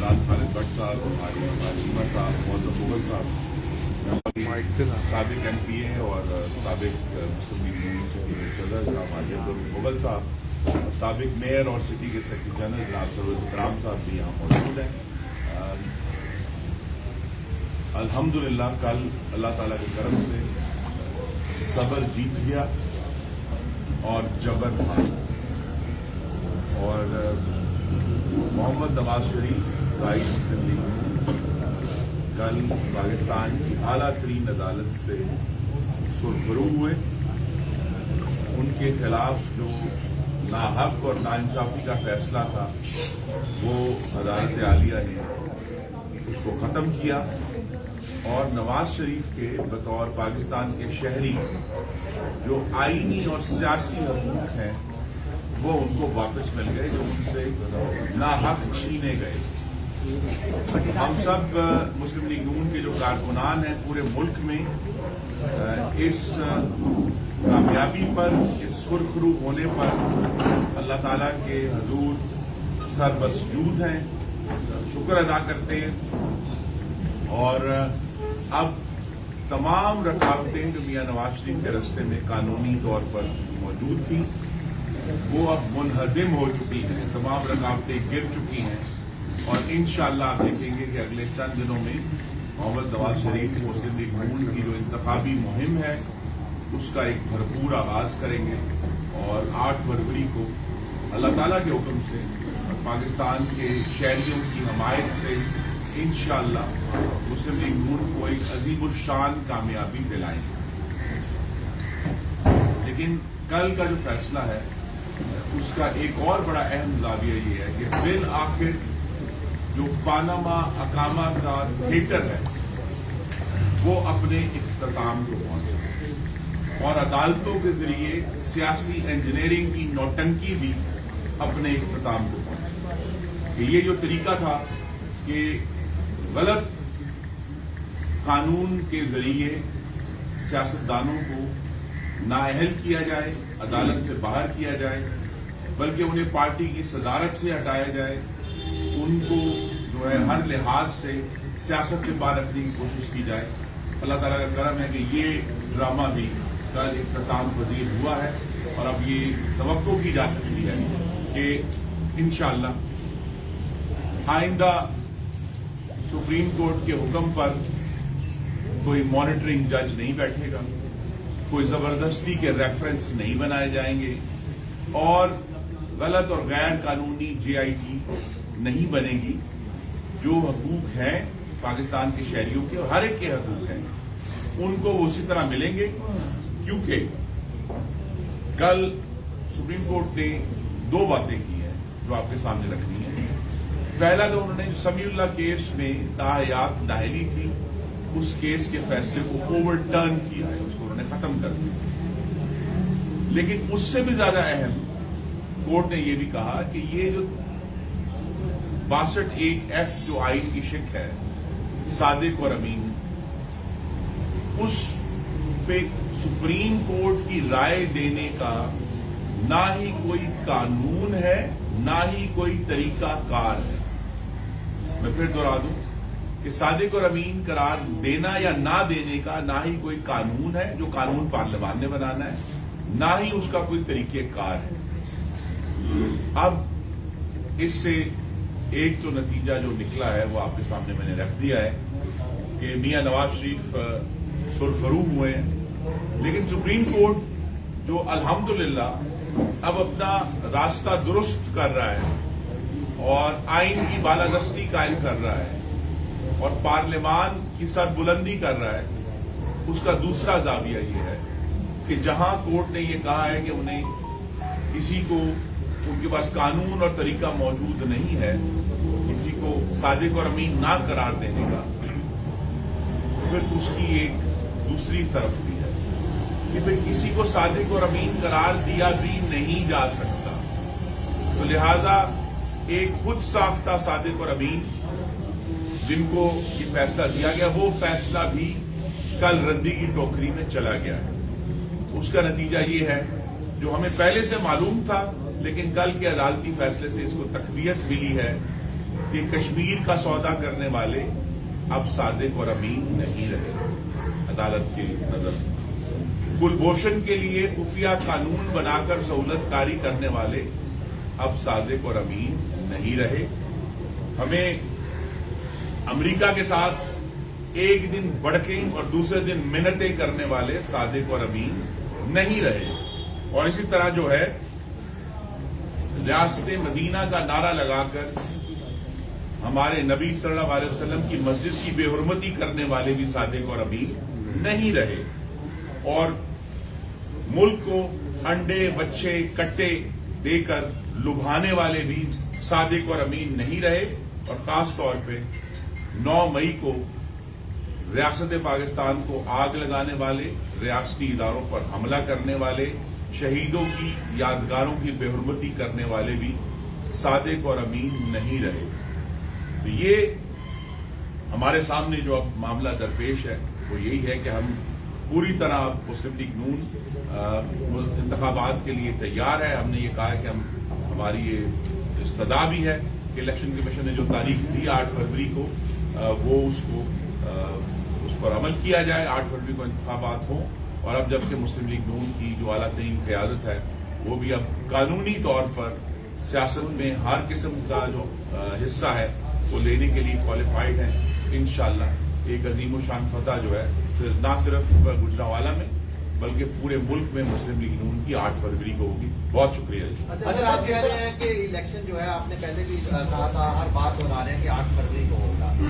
जनाब खालिद भट्ट साहब, हमारी चीमा साहब, मौजूद मुगल साहब, साबिक MPA और साबिक मुस्लिम लीग नून सिटी के सदर जनाब हाजिर मुगल साहब, साबिक मेयर और सिटी के सेक्रेटरी जनरल जनाब सरवर इकराम साहब भी यहाँ मौजूद हैं। अल्हम्दुलिल्लाह कल अल्लाह ताला की करम से सब्र जीत गया और जबर हार, और मोहम्मद नवाज शरीफ राई मुस्लिम लीग कल पाकिस्तान की आला तरीन अदालत से सुरखरू हुए। उनके खिलाफ जो नाहक और नाइंसाफी का फैसला था वो अदालत आलिया ने उसको ख़त्म किया, और नवाज शरीफ के बतौर पाकिस्तान के शहरी जो आईनी और सियासी हकूक़ हैं वो उनको वापस मिल गए, जो उनसे नाहक छीने गए। हम सब मुस्लिम लीग नून के जो कारकुनान हैं पूरे मुल्क में इस कामयाबी पर, इस सुरखरू होने पर अल्लाह ताला के हुजूर सरमसजूद हैं, शुक्र अदा करते हैं। और अब तमाम रुकावटें जो मियां नवाज शरीफ के रास्ते में कानूनी तौर पर मौजूद थी वो अब मुनहदिम हो चुकी हैं, तमाम रुकावटें गिर चुकी हैं, और इंशाअल्लाह आप देखेंगे कि अगले चंद दिनों में मोहम्मद नवाज शरीफ मुस्लिम लीग नून की जो इंतखाबी मुहिम है उसका एक भरपूर आगाज करेंगे, और 8 फरवरी को अल्लाह ताला के हुक्म से पाकिस्तान के शहरियों की हमायत से इंशाअल्लाह मुस्लिम लीग नून को एक अजीमुशान कामयाबी दिलाएंगे। लेकिन कल का जो फैसला है उसका एक और बड़ा अहम जाविया ये है कि बिल आखिर जो पानामा अकामा का थिएटर है वो अपने इख्तिताम को पहुंचा, और अदालतों के जरिए सियासी इंजीनियरिंग की नौटंकी भी अपने इख्तिताम को पहुंची। ये जो तरीका था कि गलत कानून के जरिए सियासतदानों को नाअहल किया जाए, अदालत से बाहर किया जाए, बल्कि उन्हें पार्टी की सदारत से हटाया जाए, उनको जो है हर लिहाज से सियासत से बाहर रखने की कोशिश की जाए। अल्लाह ताला का करम है कि ये ड्रामा भी कल इख्तिताम पजीर हुआ है, और अब ये तवक्को की जा सकती है कि इंशाअल्लाह आइंदा सुप्रीम कोर्ट के हुक्म पर कोई मॉनिटरिंग जज नहीं बैठेगा, कोई जबरदस्ती के रेफरेंस नहीं बनाए जाएंगे, और गलत और गैर कानूनी JIT नहीं बनेगी। जो हकूक हैं पाकिस्तान के शहरियों के, और हर एक के हकूक हैं, उनको उसी तरह मिलेंगे, क्योंकि कल सुप्रीम कोर्ट ने 2 बातें की हैं जो आपके सामने रखनी है। पहला तो उन्होंने समीउल्लाह केस में ताहयात नाहली थी उस केस के फैसले को ओवरटर्न किया है, उसको उन्होंने खत्म कर दिया। लेकिन उससे भी ज्यादा अहम कोर्ट ने यह भी कहा कि ये जो 62(1)(f) जो आइन की शिक है सादिक और अमीन, उस पे सुप्रीम कोर्ट की राय देने का ना ही कोई कानून है ना ही कोई तरीका कार है। मैं फिर दोहरा दूं कि सादिक और अमीन करार देना या ना देने का ना ही कोई कानून है, जो कानून पार्लियामान ने बनाना है, ना ही उसका कोई तरीकेकार है। अब इससे एक तो नतीजा जो निकला है वो आपके सामने मैंने रख दिया है कि मियां नवाज शरीफ सुरखरू हुए हैं, लेकिन सुप्रीम कोर्ट जो अल्हम्दुलिल्लाह अब अपना रास्ता दुरुस्त कर रहा है और आइन की बालादस्ती कायम कर रहा है और पार्लियामान की सरबुलंदी कर रहा है, उसका दूसरा जाविया ये है कि जहां कोर्ट ने ये कहा है कि उन्हें किसी को उनके पास कानून और तरीका मौजूद नहीं है किसी को सादिक और अमीन ना करार देने का, फिर उसकी एक दूसरी तरफ भी है कि भाई किसी को सादिक और अमीन करार दिया भी नहीं जा सकता, तो लिहाजा एक खुद साख्ता सादिक और अमीन जिनको ये फैसला दिया गया वो फैसला भी कल रद्दी की टोकरी में चला गया है। उसका नतीजा ये है जो हमें पहले से मालूम था, लेकिन कल के अदालती फैसले से इसको तकवीयत मिली है کہ کشمیر کا سودا کرنے والے اب صادق اور امین نہیں رہے عدالت کی نظر میں۔ کلبھوشن کے لیے خفیہ قانون بنا کر سہولت کاری کرنے والے اب صادق اور امین نہیں رہے۔ ہمیں امریکہ کے ساتھ ایک دن بڑکیں اور دوسرے دن منتیں کرنے والے صادق اور امین نہیں رہے۔ اور اسی طرح جو ہے ریاست مدینہ کا نعرہ لگا کر ہمارے نبی صلی اللہ علیہ وسلم کی مسجد کی بے حرمتی کرنے والے بھی صادق اور امین نہیں رہے۔ اور ملک کو انڈے بچے کٹے دے کر لبھانے والے بھی صادق اور امین نہیں رہے۔ اور خاص طور پہ 9 مئی کو ریاست پاکستان کو آگ لگانے والے، ریاستی اداروں پر حملہ کرنے والے، شہیدوں کی یادگاروں کی بے حرمتی کرنے والے بھی صادق اور امین نہیں رہے۔ تو یہ ہمارے سامنے جو اب معاملہ درپیش ہے وہ یہی ہے کہ ہم پوری طرح مسلم لیگ نون انتخابات کے لیے تیار ہے۔ ہم نے یہ کہا ہے کہ ہماری یہ استدعا بھی ہے کہ الیکشن کمیشن نے جو تاریخ دی 8 فروری کو وہ اس پر عمل کیا جائے، 8 فروری کو انتخابات ہوں۔ اور اب جبکہ مسلم لیگ نون کی جو اعلیٰ ترین قیادت ہے وہ بھی اب قانونی طور پر سیاست میں ہر قسم کا جو حصہ ہے وہ لینے کے لیے کوالیفائڈ ہیں۔ انشاءاللہ ایک عظیم و شان فتح جو ہے نہ صرف گجرانوالہ میں بلکہ پورے ملک میں مسلم لیگ نون کی 8 فروری کو ہوگی۔ بہت شکریہ۔ اچھا آپ کہہ رہے ہیں کہ الیکشن جو ہے آپ نے پہلے بھی کہا تھا، ہر بات بتا رہے ہیں کہ 8 فروری کو ہوگا۔